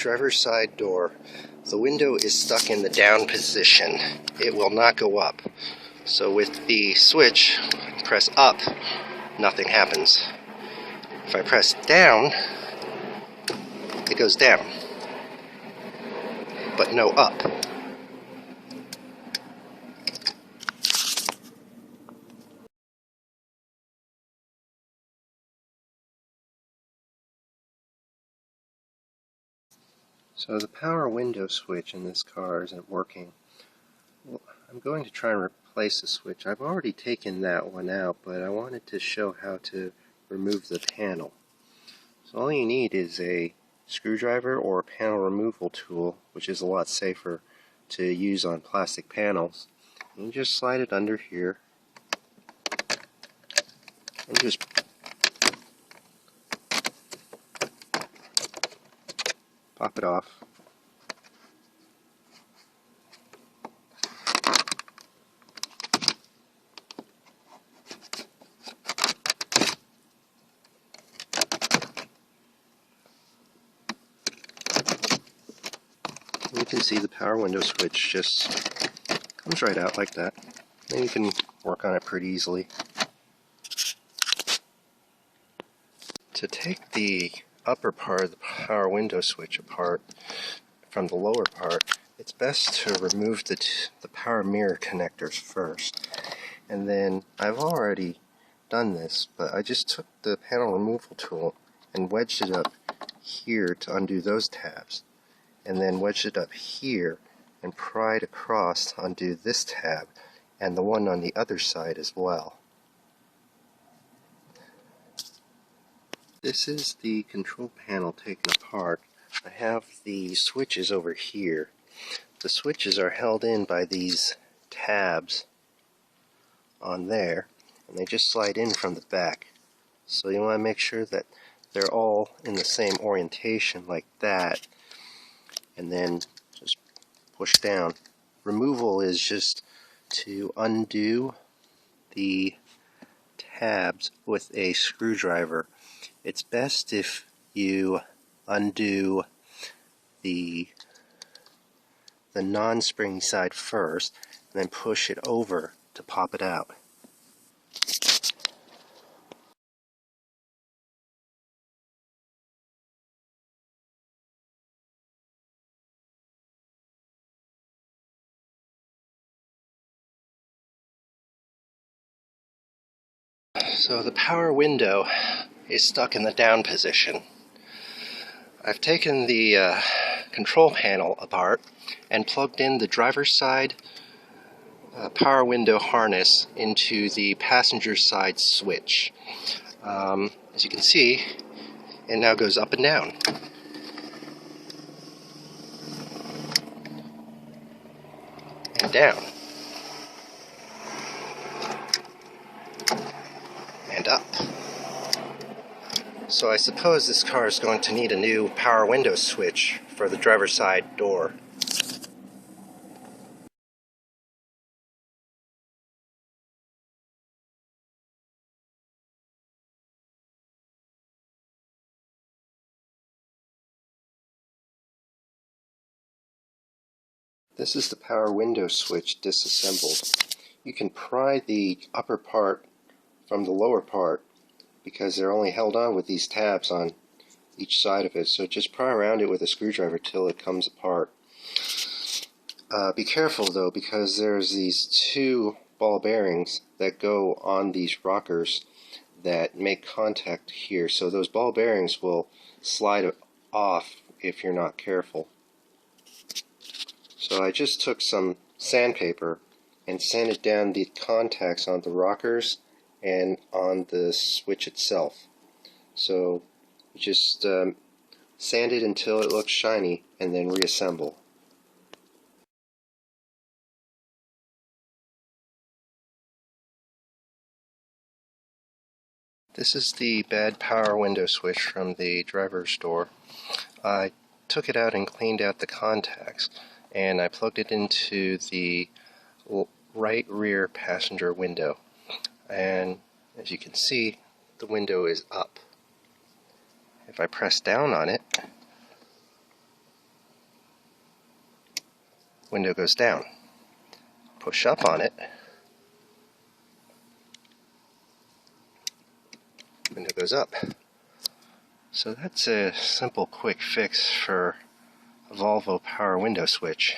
driver's side door. The window is stuck in the down position. It will not go up. So with the switch, press up, nothing happens. If I press down, it goes down, but no up. So the power window switch in this car isn't working. Well, I'm going to try and replace the switch. I've already taken that one out, but I wanted to show how to remove the panel. So all you need is a screwdriver or a panel removal tool, which is a lot safer to use on plastic panels. And you just slide it under here and just pop it off. You can see the power window switch just comes right out like that. And you can work on it pretty easily. To take the upper part of the power window switch apart from the lower part, it's best to remove the power mirror connectors first. And then I've already done this, but I just took the panel removal tool and wedged it up here to undo those tabs, and then wedged it up here and pried across to undo this tab and the one on the other side as well. This is the control panel taken apart. I have the switches over here. The switches are held in by these tabs on there, and they just slide in from the back. So you want to make sure that they're all in the same orientation like that, and then just push down. Removal is just to undo the tabs with a screwdriver. It's best if you undo the non-springy side first, and then push it over to pop it out. So the power window is stuck in the down position. I've taken the control panel apart and plugged in the driver's side power window harness into the passenger side switch. As you can see, it now goes up and down. And down. And up. So I suppose this car is going to need a new power window switch for the driver's side door. This is the power window switch disassembled. You can pry the upper part from the lower part because they're only held on with these tabs on each side of it. So just pry around it with a screwdriver till it comes apart. Be careful though, because there's these two ball bearings that go on these rockers that make contact here. So those ball bearings will slide off if you're not careful. So I just took some sandpaper and sanded down the contacts on the rockers and on the switch itself. So just sand it until it looks shiny and then reassemble. This is the bad power window switch from the driver's door. I took it out and cleaned out the contacts, and I plugged it into the right rear passenger window. And as you can see, the window is up. If I press down on it, window goes down. Push up on it, window goes up. So that's a simple quick fix for a Volvo power window switch.